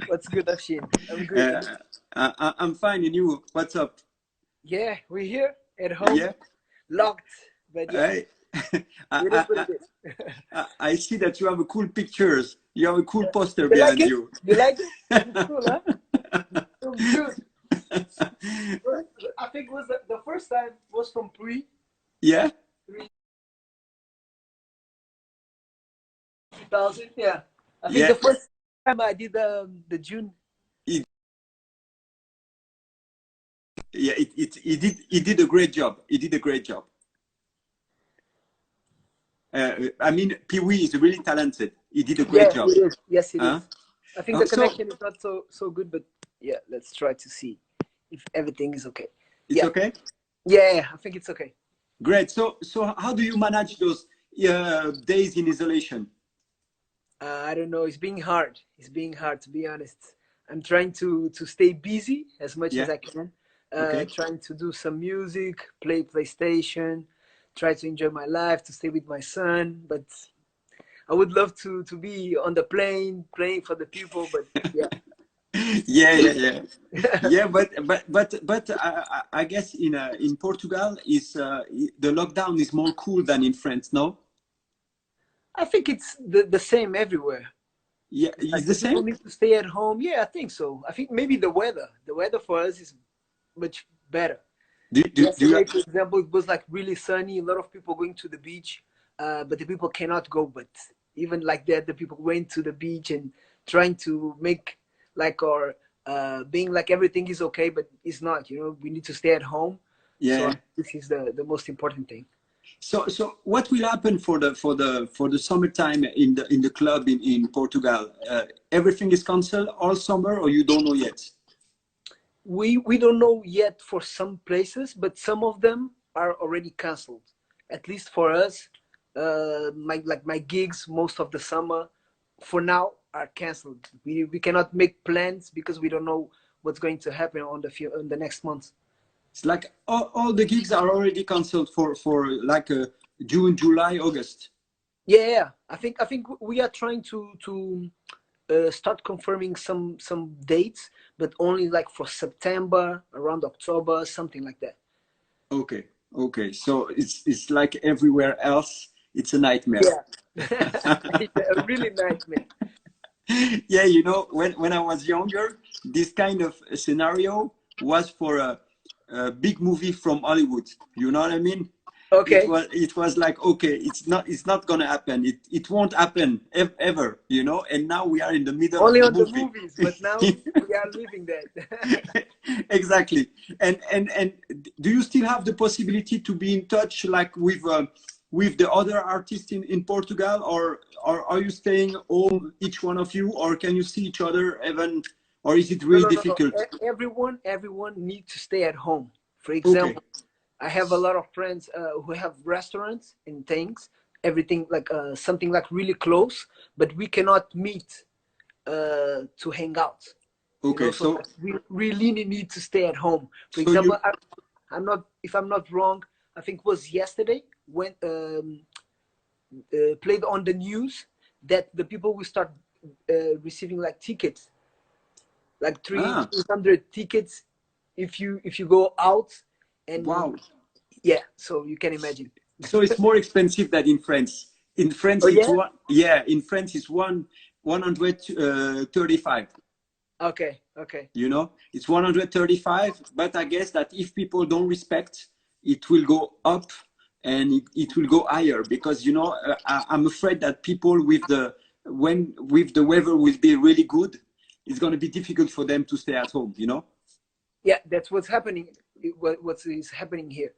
What's good, Afshin? I'm good. I'm fine, and you? What's up? Yeah, we're here at home, Yeah, locked. But yeah, I, I, it is I, what I, it is. I see that you have a cool pictures. You have a cool Yeah. poster You like behind it? you. You like it? It's cool, huh? Looks good. I think it was the first time was from Yeah, 3000. Yeah, I think yeah, the first time I did the Djoon. it, yeah. He did a great job. He did a great job. I mean, Pee Wee is really talented. He did a great Yeah, job. it is. Yes, it Huh? is. I think the So connection is not so good, but yeah, let's try to see if everything is okay. it's Yeah, okay. yeah, I think it's okay. Great. So how do you manage those days in isolation? I don't know. It's being hard. It's being hard, to be honest. I'm trying to stay busy as much as Yeah. I can. Okay. Trying to do some music, play PlayStation, try to enjoy my life, to stay with my son. But I would love to be on the plane playing for the people. But yeah, Yeah. Yeah, but I guess in Portugal is the lockdown is more cool than in France, no? I think it's the same everywhere. Yeah, It's it's like the the people same. need to stay at home. Yeah, I think so. I think maybe the weather for us is much better. Do you Yesterday, for example, it was like really sunny. A lot of people going to the beach, but the people cannot go. But even like that, the people went to the beach and trying to make like or being like everything is okay, but it's not. You know, we need to stay at home. So yeah. this is the most important thing. So what will happen for the summertime in the club in Portugal? Everything is canceled all summer, or you don't know yet? We don't know yet for some places, but some of them are already canceled. At least for us, my gigs most of the summer, for now, are canceled. We cannot make plans because we don't know what's going to happen on the next months. It's like all the gigs are already canceled for like June, July, August. Yeah, I think we are trying to start confirming some dates, but only like for September, around October, something like that. Okay, okay. So it's like everywhere else. It's a nightmare. Yeah, it's a really nightmare. Yeah, when I was younger, this kind of scenario was for a big movie from Hollywood. You know what I mean? Okay. It was like, okay, it's not gonna happen. It won't happen ever. And now we are in the middle of Only the on the movie. movies, but now we are living that. Exactly. And do you still have the possibility to be in touch like with the other artists in Portugal, or are you staying home, each one of you, or can you see each other even, or is it No, really no, no, no. difficult? Everyone needs to stay at home. For Okay. example, I have a lot of friends who have restaurants and things, everything like something like really close, but we cannot meet to hang out. Okay. So like, we really need to stay at home. For So example, you I'm not, if I'm not wrong, I think it was yesterday when played on the news that the people will start receiving like tickets, like ah 300 tickets if you go out, and wow. yeah, so you can imagine. So it's more expensive than in France. In France, Oh it's yeah. one. Yeah, in France, it's 135. Okay. It's 135. But I guess that if people don't respect, it will go up, and it will go higher because I'm afraid that people with the weather will be really good, it's going to be difficult for them to stay at home. Yeah, that's what's happening. What is happening here.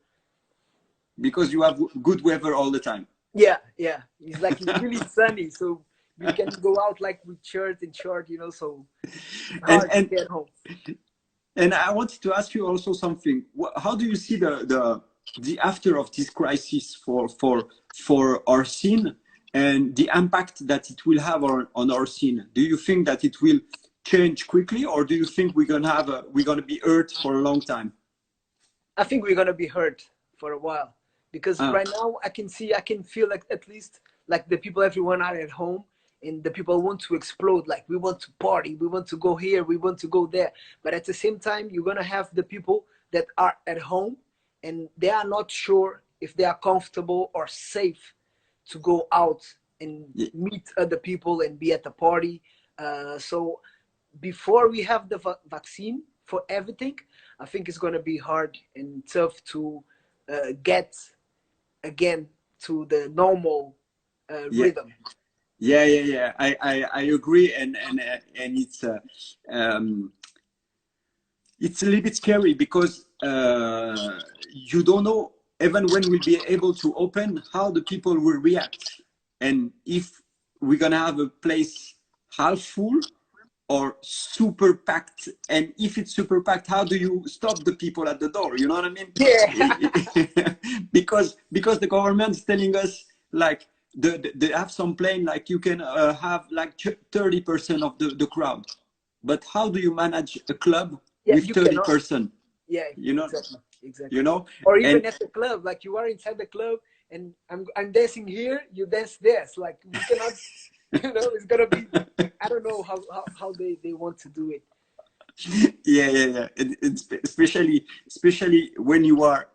Because you have good weather all the time. Yeah, it's like it's really sunny, so we can go out like with shirt and short, so it's and hard to and stay at home. And I wanted to ask you also something. How do you see the after of this crisis for our scene and the impact that it will have on our scene? Do you think that it will change quickly, or do you think we're gonna be hurt for a long time? I think we're gonna be hurt for a while because Ah, right now I can feel like at least like the people, everyone are at home, and the people want to explode, like we want to party, we want to go here, we want to go there. But at the same time, you're gonna have the people that are at home and they are not sure if they are comfortable or safe to go out and meet other people and be at the party. So before we have the vaccine for everything, I think it's going to be hard and tough to get again to the normal rhythm. Yeah. I agree, and it's a little bit scary because you don't know even when we'll be able to open how the people will react, and if we're gonna have a place half full or super packed. And if it's super packed, how do you stop the people at the door? You know what I mean? Yeah. because the government is telling us, like, they have some plane, like you can have like 30% of the crowd. But how do you manage a club with 30%? Yeah, you know, exactly. You know, or even at the club, like you are inside the club and I'm dancing here, you dance there. It's like we cannot, it's gonna be. I don't know how they want to do it. Yeah. It's especially when you are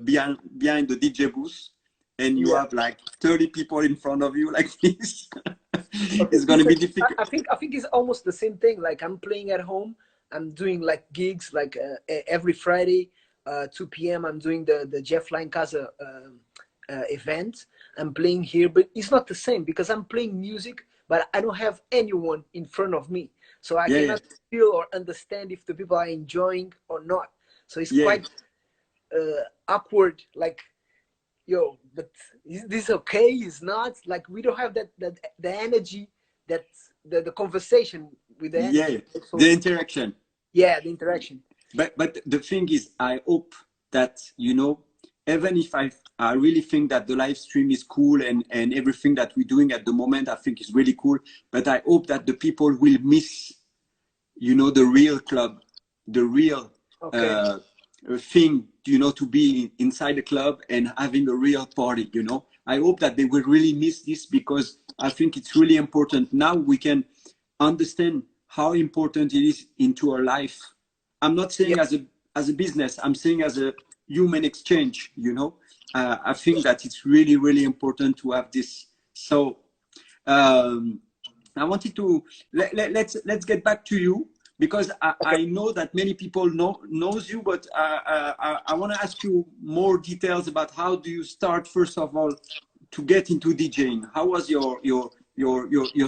behind the DJ booth and you have like 30 people in front of you like this. It's gonna be difficult. I think it's almost the same thing. Like I'm playing at home. I'm doing like gigs like every Friday, 2 p.m. I'm doing the Jeff Line Casa event. I'm playing here, but it's not the same because I'm playing music, but I don't have anyone in front of me. So I cannot feel or understand if the people are enjoying or not. So it's quite awkward. Like, yo, but is this okay? Is not, like we don't have that the energy, that the conversation with the energy. So, the interaction. Yeah, the interaction. But the thing is, I hope that, even if I really think that the live stream is cool and everything that we're doing at the moment, I think is really cool. But I hope that the people will miss, the real club, the real thing, to be inside the club and having a real party, I hope that they will really miss this, because I think it's really important. Now we can understand how important it is into our life. I'm not saying as a business, I'm saying as a human exchange, I think that it's really, really important to have this. So I wanted to, let's get back to you, because I know that many people knows you, but I want to ask you more details about how do you start, first of all, to get into DJing. How was your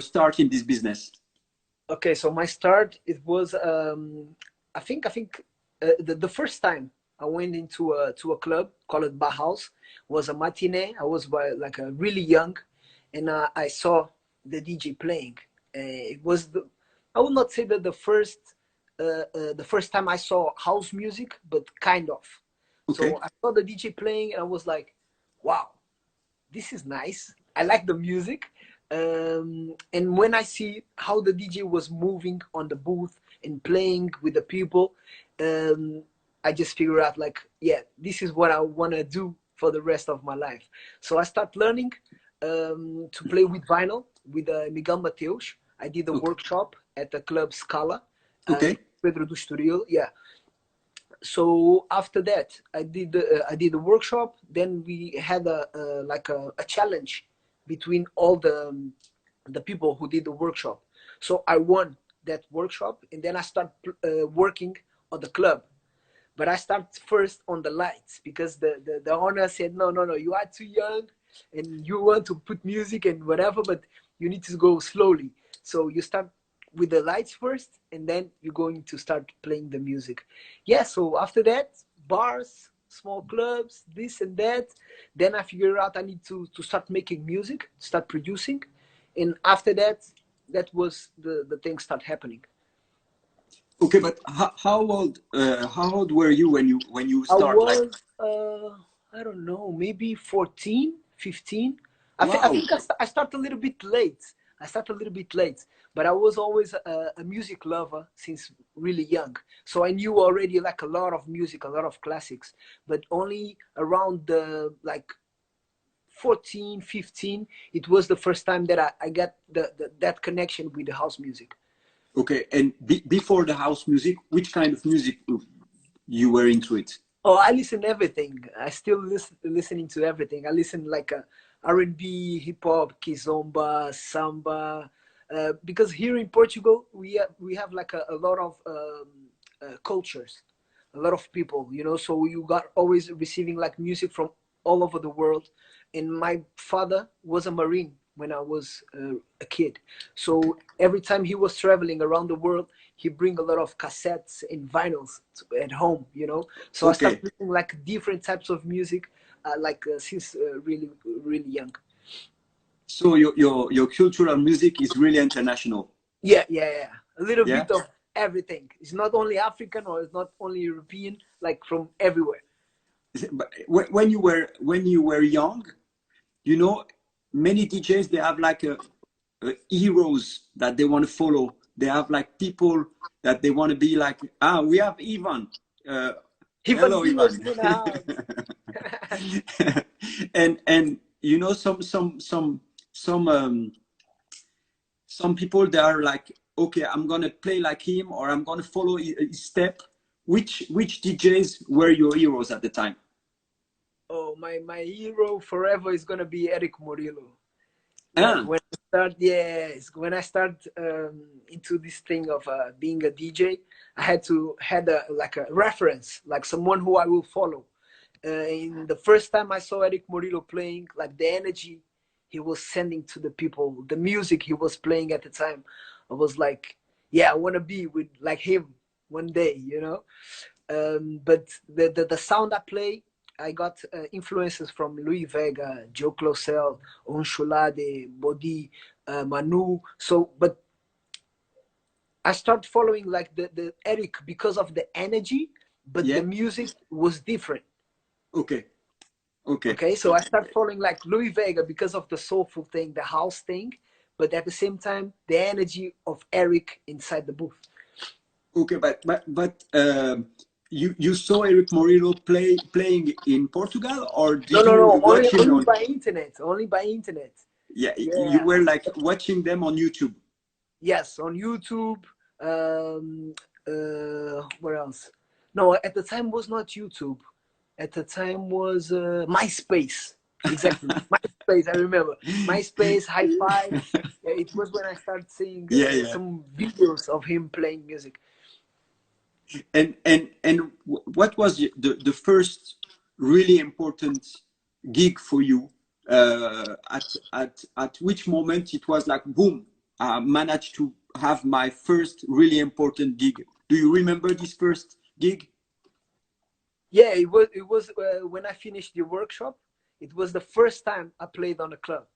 start in this business? Okay, so my start, it was I think the first time I went into a club called Bauhaus was a matinee. I was like really young, and I saw the DJ playing. It was I would not say that the first time I saw house music, but kind of. Okay. So I saw the DJ playing, and I was like, wow, this is nice. I like the music. And when I see how the DJ was moving on the booth and playing with the people, I just figure out, like, yeah, this is what I want to do for the rest of my life. So I start learning to play with vinyl with Miguel Mateus. I did a workshop at the club Scala. Pedro do Estoril. Yeah. So after that, I did the workshop. Then we had a challenge between all the people who did the workshop. So I won that workshop, and then I start working on the club. But I start first on the lights, because the owner said, no, you are too young and you want to put music and whatever, but you need to go slowly. So you start with the lights first, and then you're going to start playing the music. Yeah, so after that, bars, small clubs, this and that. Then I figured out I need to start making music, start producing. And after that, that was the thing start happening. Okay, but how old were you when you start? I was, I don't know, maybe 14, 15. I think I started a little bit late. But I was always a music lover since really young. So I knew already like a lot of music, a lot of classics, but only around the like 14, 15, it was the first time that I got that connection with the house music. Okay, and before the house music, which kind of music you were into it? Oh, I listen everything. I still listening to everything. I listen like R&B, hip hop, kizomba, samba. Because here in Portugal, we have like a lot of cultures, a lot of people, you know. So you got always receiving like music from all over the world. And my father was a Marine when I was a kid. So every time he was traveling around the world, he bring a lot of cassettes and vinyls at home, you know. So I started Okay, listening like different types of music, since really really young. so your cultural music is really international. Yeah, yeah, yeah. A little Yeah. bit of everything. It's not only African or it's not only European, like from everywhere. But when you were young, you know, many DJs, they have like a heroes that they want to follow. They have like people that they want to be like. Ah, we have Ivan. Uh, Even Hello, Dinos Ivan. is in the house. And you know, some people, they are like, okay, I'm gonna play like him, or I'm gonna follow his step. Which DJs were your heroes at the time? Oh, my hero forever is gonna be Eric Morillo. Like Ah, when I start, yes, when I start into this thing of being a DJ, I had a like a reference, like someone who I will follow. In the first time I saw Eric Morillo playing, like the energy he was sending to the people, the music he was playing at the time, I was like, yeah, I want to be with like him one day, you know. But the sound I play, I got influences from Louis Vega, Joe Closell, Onshulade, Bodi, Manu. So, but I started following like the Eric because of the energy, but the yeah. music was different. Okay. Okay. Okay, so I started following like Louis Vega because of the soulful thing, the house thing, but at the same time, the energy of Eric inside the booth. Okay. But you saw Eric Morillo playing in Portugal, or No, did no, you no, watch him only on? by internet, only by internet. Yeah, you Yeah, were like watching them on YouTube. yes, on YouTube. Um, where else? No, at the time was not YouTube. At the time was MySpace. Exactly, MySpace. I remember MySpace, Hi-Fi. Yeah, it was when I started seeing Yeah, yeah. some videos of him playing music. And what was the first really important gig for you? At which moment it was like boom, I managed to have my first really important gig. Do you remember this first gig? Yeah, it was when I finished the workshop. It was the first time I played on a club.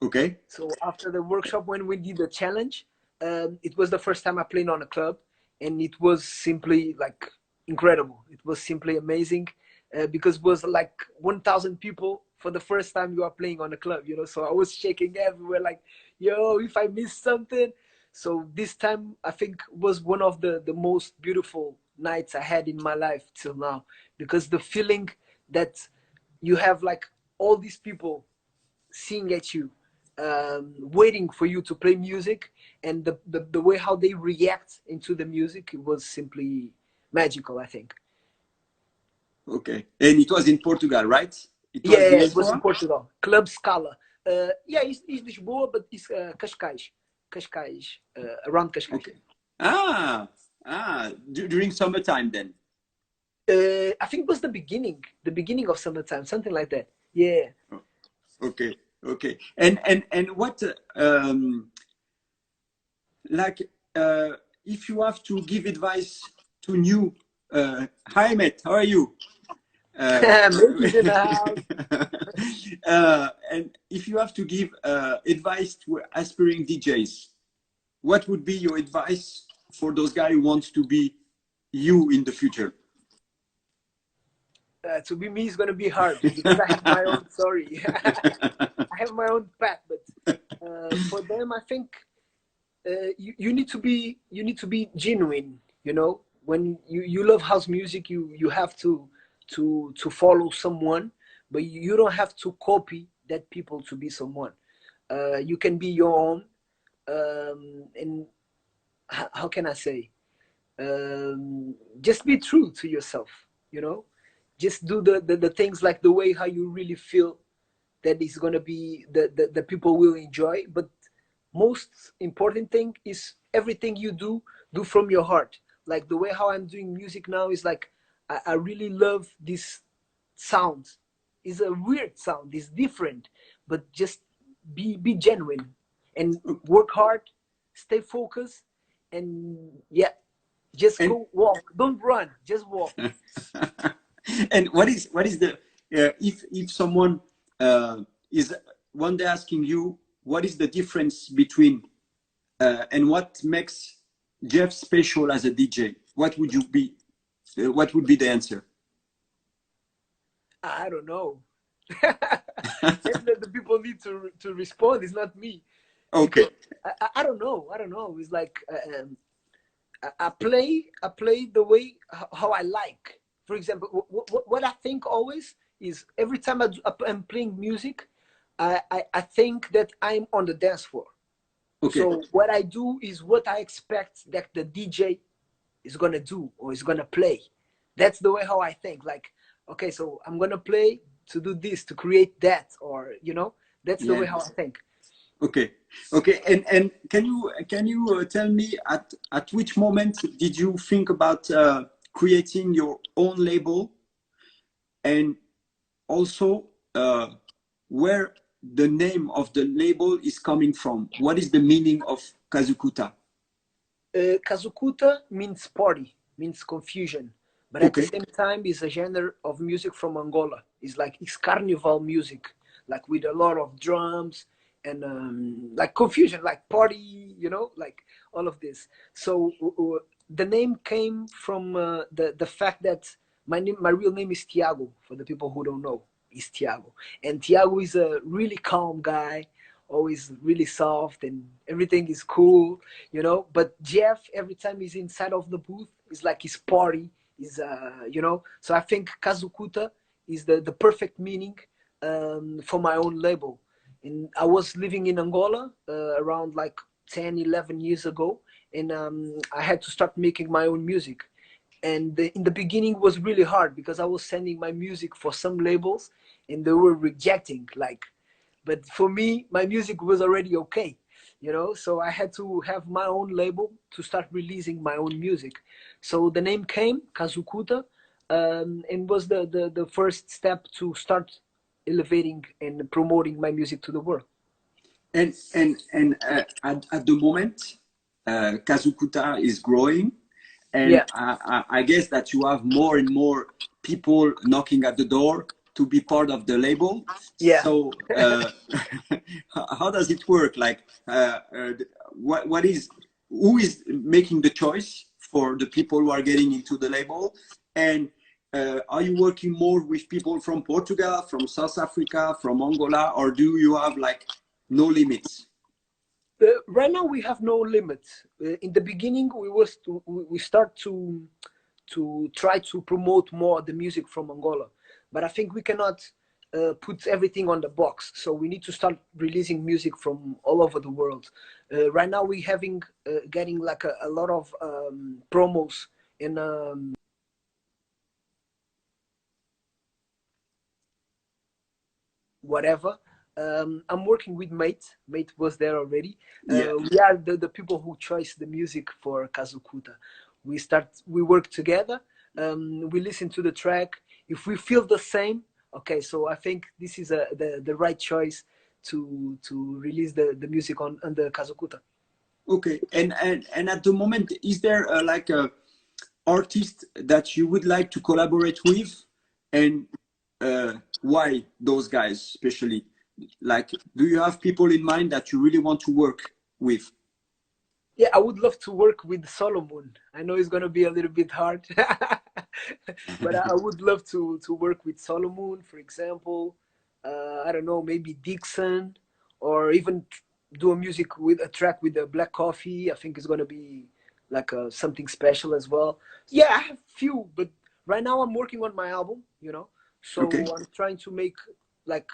Okay. So after the workshop, when we did the challenge, it was the first time I played on a club, and it was simply like incredible. It was simply amazing because it was like 1,000 people for the first time you are playing on a club, you know. So I was shaking everywhere, like, yo, if I miss something. So this time I think was one of the most beautiful nights I had in my life till now, because the feeling that you have like all these people seeing at you, waiting for you to play music, and the way how they react into the music, it was simply magical, I think. Okay. And it was in Portugal, right? It was in Yeah, it was in Lisboa? Portugal. Club Scala. Yeah, it's Lisboa, but it's Cascais. Cascais, around Cascais. Okay. Ah, during summertime then. I think it was the beginning of summertime, something like that. Yeah. Okay, okay. And what like if you have to give advice to new hi mate, how are you? Uh, Making in the house. and if you have to give advice to aspiring DJs, what would be your advice for those guys who want to be you in the future? To be me is gonna be hard because I have my own story. I have my own path, but for them, I think you need to be genuine. You know, when you love house music, you have to follow someone, but you don't have to copy that people to be someone. You can be your own, and how can I say? Just be true to yourself. You know, just do the things like the way how you really feel that is gonna be the people will enjoy. But most important thing is everything you do from your heart. Like the way how I'm doing music now is like I really love this sound. It's a weird sound, it's different, but just be genuine and work hard, stay focused, and yeah, just And go walk, don't run, just walk. and what is the if someone is one day asking you what is the difference between and what makes Jeff special as a DJ, what would you be? What would be the answer? I don't know. That's that the people need to respond. It's not me, Okay. because I don't know. I don't know. It's like I play the way how I like. For example, what I think always is every time I'm playing music, I think that I'm on the dance floor. Okay. So what I do is what I expect that the DJ is gonna do or is gonna play. That's the way how I think. Like, okay, so I'm gonna play to do this, to create that, or that's the Yeah. way how I think. Okay. Okay. And can you tell me at which moment did you think about creating your own label, and also where the name of the label is coming from? What is the meaning of Kazukuta? Kazukuta means party, means confusion, but at the Okay. same time, it's a genre of music from Angola. It's carnival music, like with a lot of drums and like confusion, like party, like all of this. So the name came from the fact that my real name is Tiago. For the people who don't know, is Tiago, and Tiago is a really calm guy, always really soft, and everything is cool. But Jeff, every time he's inside of the booth, it's like his party is so I think Kazukuta is the perfect meaning for my own label. And I was living in Angola around like 10, 11 years ago, and I had to start making my own music. And in the beginning was really hard because I was sending my music for some labels and they were rejecting, like, but for me my music was already okay. So I had to have my own label to start releasing my own music. So the name came Kazukuta, and was the first step to start elevating and promoting my music to the world. And at the moment, Kazukuta is growing, and Yeah, I guess that you have more and more people knocking at the door to be part of the label. yeah. So, how does it work? Like, what is who is making the choice for the people who are getting into the label? And are you working more with people from Portugal, from South Africa, from Angola, or do you have like no limits? Right now we have no limit. In the beginning, we start to try to promote more the music from Angola, but I think we cannot put everything on the box. So we need to start releasing music from all over the world. Right now we having getting like a lot of promos in whatever. I'm working with Mate. Mate was there already. Yeah. We are the people who choose the music for Kazukuta. We work together. We listen to the track. If we feel the same, okay. So I think this is the right choice to release the music on the Kazukuta. Okay. And at the moment, is there like a artist that you would like to collaborate with, and why those guys especially? Like, do you have people in mind that you really want to work with? Yeah, I would love to work with Solomon. I know it's gonna be a little bit hard, but I would love to work with Solomon, for example. I don't know, maybe Dixon, or even do a music with a track with the Black Coffee. I think it's gonna be like something special as well. Yeah, I have few, but right now I'm working on my album. So Okay. I'm trying to make like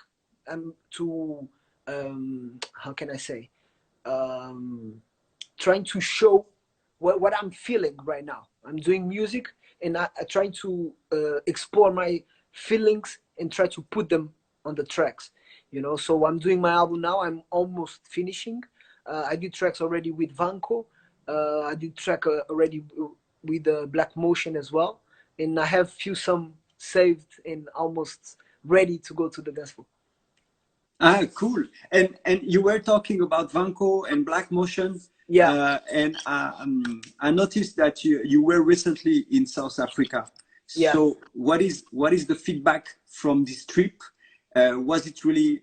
to how can I say, trying to show what I'm feeling right now. I'm doing music, and I trying to explore my feelings and try to put them on the tracks. You know, so I'm doing my album now. I'm almost finishing. I did tracks already with Vanco. I did track already with Black Motion as well, and I have few some saved and almost ready to go to the dance floor. Ah, cool. And you were talking about Vanco and Black Motion, Yeah, and I noticed that you were recently in South Africa. yeah. So what is the feedback from this trip? Was it really?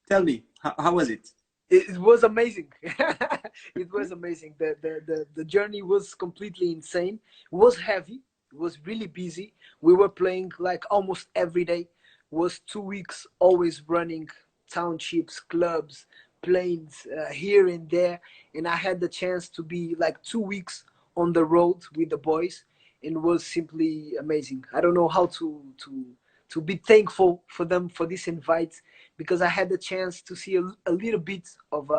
Tell me, how was it? It was amazing. It was amazing. The journey was completely insane. It was heavy. It was really busy. We were playing like almost every day. It was 2 weeks always running townships, clubs, planes here and there. And I had the chance to be like 2 weeks on the road with the boys, and it was simply amazing. I don't know how to be thankful for them for this invite, because I had the chance to see a little bit of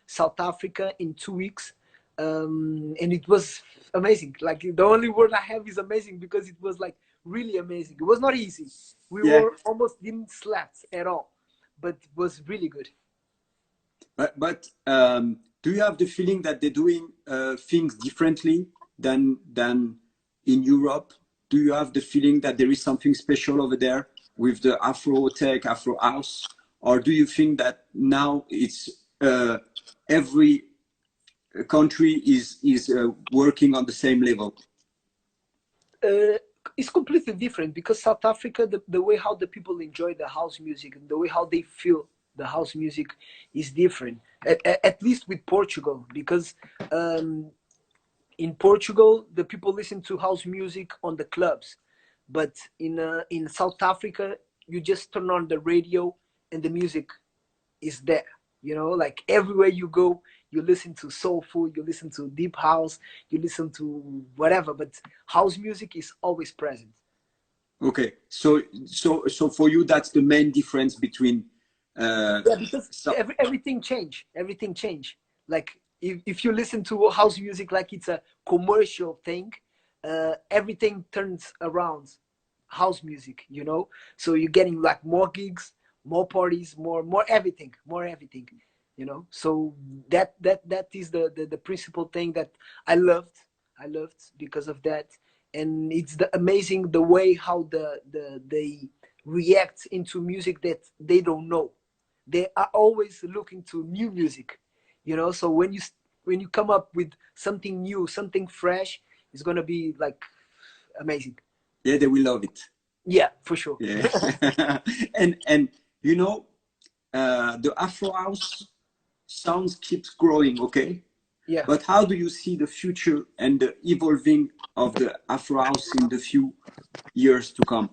South Africa in 2 weeks, and it was amazing. Like the only word I have is amazing, because it was like really amazing. It was not easy. We Yeah, were almost didn't sleep at all, but it was really good. but do you have the feeling that they're doing things differently than in Europe? Do you have the feeling that there is something special over there with the Afro tech, Afro house, or do you think that now it's every country is working on the same level? uh, it's completely different, because South Africa, the way how the people enjoy the house music and the way how they feel the house music is different. At least with Portugal, because um, in Portugal the people listen to house music on the clubs, but in South Africa you just turn on the radio and the music is there. You know, like everywhere you go, you listen to soulful, you listen to deep house, you listen to whatever, but house music is always present. Okay, so for you, that's the main difference between. Yeah, because So, everything change. Like if you listen to house music like it's a commercial thing, everything turns around house music, you know. So you're getting like more gigs, more parties, more everything, you know. So that is the principal thing that I loved. I loved because of that. And it's amazing the way how they react into music that they don't know. They are always looking to new music, you know. So when you come up with something new, something fresh, it's gonna be like amazing. yeah, they will love it. Yeah, for sure. Yeah, and you know, the Afro house sounds keeps growing. Okay, Yeah, but how do you see the future and the evolving of the Afro house in the few years to come?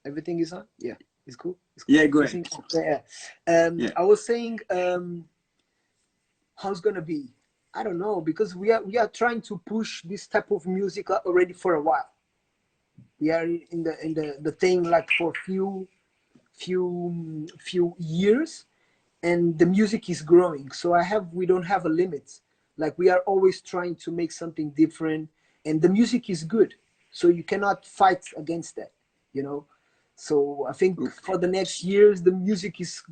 everything is on. Yeah, it's cool. It's cool. Yeah, go You ahead. think? Yeah. Yeah. I was saying, how it's gonna be. I don't know, because we are trying to push this type of music already for a while. We are in the thing like for few years, and the music is growing. So we don't have a limit. Like we are always trying to make something different, and the music is good, so you cannot fight against that, you know. So I think for the next years the music is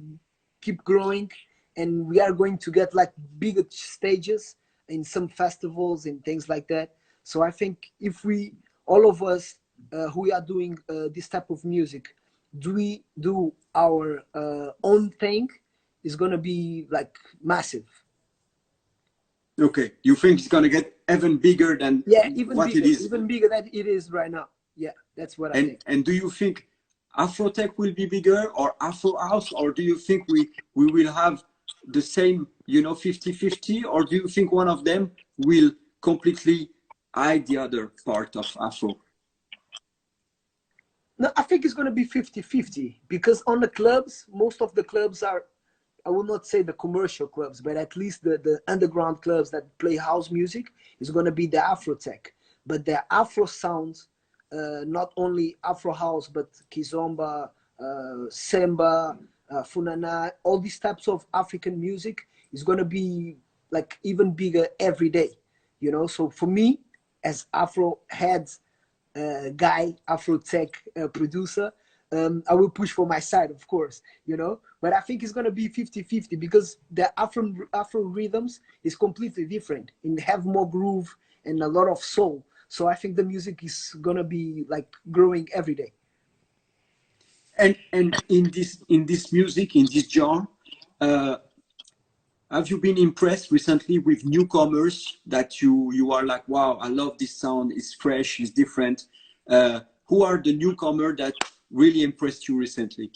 keep growing, and we are going to get like bigger stages in some festivals and things like that. So I think if we all of us who are doing this type of music, do we do our own thing, is going to be like massive. Okay, you think it's gonna get even bigger than Yeah, what it is? even bigger than it is right now. Yeah, that's what I think. And do you think Afrotech will be bigger or Afro House, or do you think we will have the same, you know, 50-50, or do you think one of them will completely hide the other part of Afro? No, I think it's going to be 50-50, because on the clubs, most of the clubs are I will not say the commercial clubs, but at least the underground clubs that play house music is going to be the Afro tech. But the Afro sounds, not only Afro house, but Kizomba, Semba, Funana, all these types of African music is going to be like even bigger every day, you know? So for me, as Afro heads guy, Afro tech producer, I will push for my side, of course, you know, but I think it's going to be 50-50 because the Afro rhythms is completely different and have more groove and a lot of soul. So I think the music is going to be like growing every day. And in this music, in this genre, have you been impressed recently with newcomers that you are like, wow, I love this sound, it's fresh, it's different? Who are the newcomer that really impressed you recently?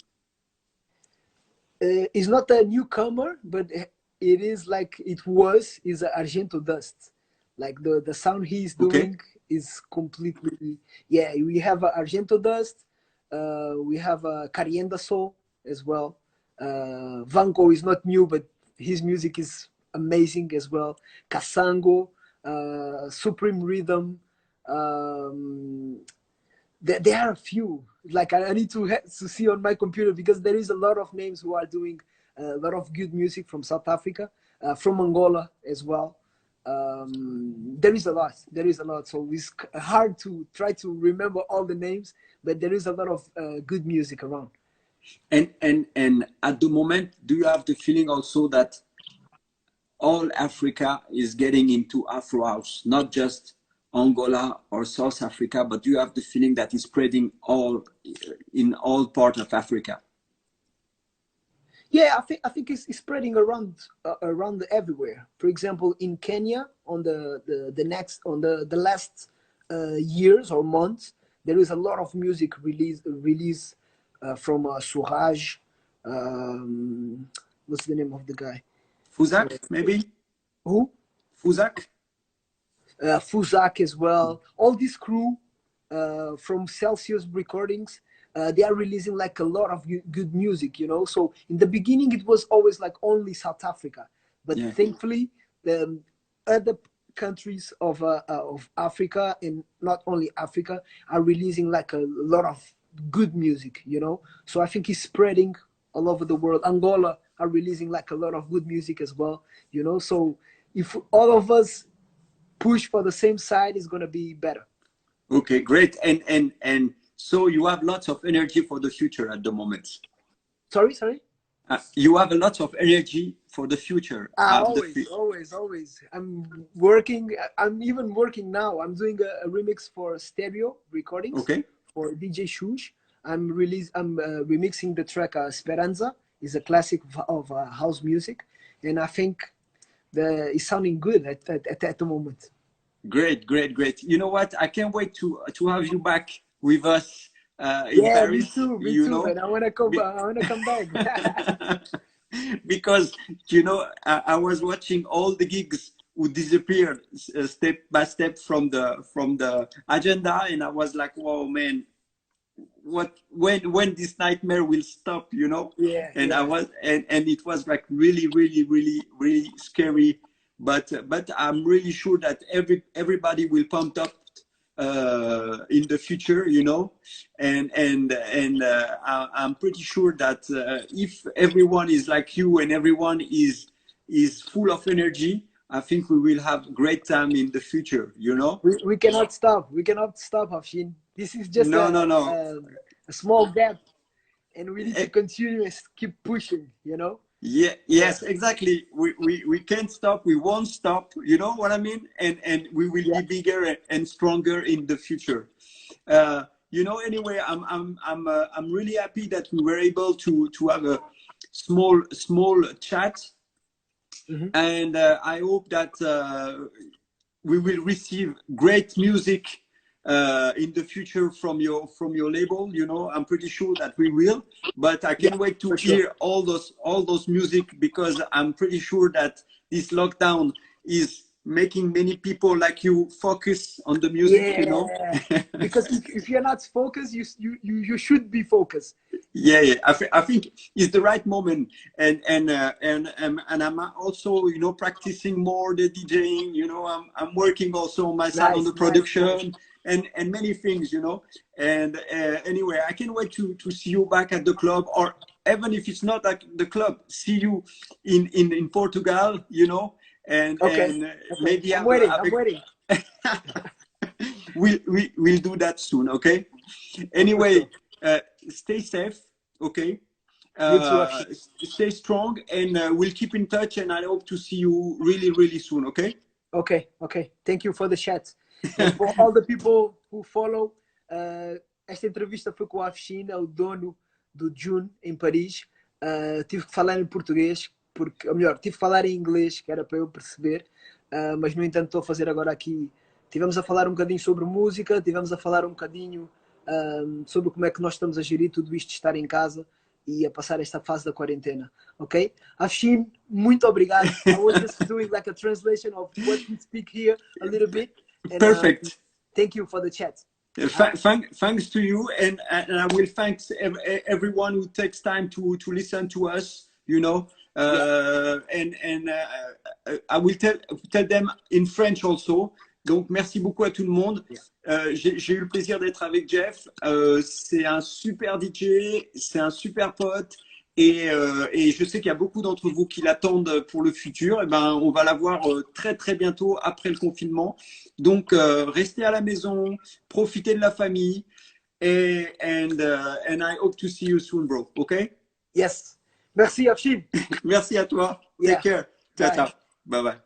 It's not a newcomer, but it is like it was, is Argento Dust. Like the sound he's doing Okay. is completely, yeah, we have Argento Dust, we have Carienda Soul as well. Vanco is not new, but his music is amazing as well. Kasango, Supreme Rhythm, there are a few. Like I need to see on my computer because there is a lot of names who are doing a lot of good music from South Africa, from Angola as well. There is a lot. There is a lot. So it's hard to try to remember all the names, but there is a lot of good music around. And at the moment, do you have the feeling also that all Africa is getting into Afro house, not just Angola or South Africa, but do you have the feeling that it's spreading all in all parts of Africa? Yeah, I think it's spreading around around everywhere. For example, in Kenya, on the last years or months, there is a lot of music release from Suraj. What's the name of the guy? Fuzak, maybe? Who? Fuzak? Fuzak as well. All this crew from Celsius Recordings, they are releasing like a lot of good music, you know. So in the beginning, it was always like only South Africa, but Yeah. thankfully, the other countries of Africa and not only Africa are releasing like a lot of good music, you know. So I think it's spreading all over the world. Angola are releasing like a lot of good music as well, you know. So if all of us push for the same side, it's gonna be better. Okay, great. And so you have lots of energy for the future at the moment. Sorry. You have a lot of energy for the future. Always. I'm working. I'm even working now. I'm doing a remix for stereo recordings. Okay. For DJ Shush. I'm remixing the track Speranza. Is a classic of house music, and I think it's sounding good at the moment. Great. You know what? I can't wait to have you back with us in Paris. Me too, man. I wanna come back. Because you know, I was watching all the gigs who disappeared step by step from the agenda, and I was like, "Whoa, man! When this nightmare will stop?" You know? Yeah. I was, and it was like really scary. But I'm really sure that everybody will pump up in the future, you know, and I'm pretty sure that if everyone is like you and everyone is full of energy, I think we will have great time in the future, you know. We cannot stop. We cannot stop, Afshin. This is just no. A small gap, and we need to continue and keep pushing, you know. Yeah, yes, exactly. We can't stop. We won't stop. You know what I mean? And we will be bigger and stronger in the future. You know. Anyway, I'm really happy that we were able to have a small chat, and I hope that we will receive great music in the future from your label. You know, I'm pretty sure that we will, but I can't wait to hear all those music, because I'm pretty sure that this lockdown is making many people like you focus on the music, you know. Because if you're not focused, you should be focused, Yeah, yeah. I think it's the right moment, and I'm also, you know, practicing more the DJing. You know, I'm working also on my side on the Nice, nice, nice. production and many things. You know, and anyway, I can't wait to see you back at the club, or even if it's not at the club, see you in Portugal. You know, Okay, and okay. maybe I'm waiting. I'm have waiting. we'll do that soon. Okay. For sure. Anyway, stay safe. Okay. You too, Afshin. Stay strong, and we'll keep in touch. And I hope to see you really, really soon. Okay. Ok, ok. Thank you for the chat. And for all the people who follow, esta entrevista foi com o Afshin, é o dono do Djoon, em Paris. Tive que falar em português, porque, ou melhor, tive que falar em inglês, que era para eu perceber, mas no entanto estou a fazer agora aqui. Tivemos a falar um bocadinho sobre música, tivemos a falar um bocadinho sobre como é que nós estamos a gerir tudo isto de estar em casa e a passar esta fase da quarentena, ok? Afshin, muito obrigado. I was just doing like a translation of what we speak here a little bit, and Perfect. thank you for the chat. Thanks to you, and I will thanks everyone who takes time to listen to us. You know, and I will tell them in French also. Donc, merci beaucoup à tout le monde. J'ai eu le plaisir d'être avec Jeff. C'est un super DJ, c'est un super pote. Et je sais qu'il y a beaucoup d'entre vous qui l'attendent pour le futur. Et ben, on va l'avoir très très bientôt après le confinement. Donc, restez à la maison, profitez de la famille. And I hope to see you soon, bro. Okay? Yes. Merci, Afshin. Merci à toi. Yeah. Take care. Ciao, ciao. Bye bye.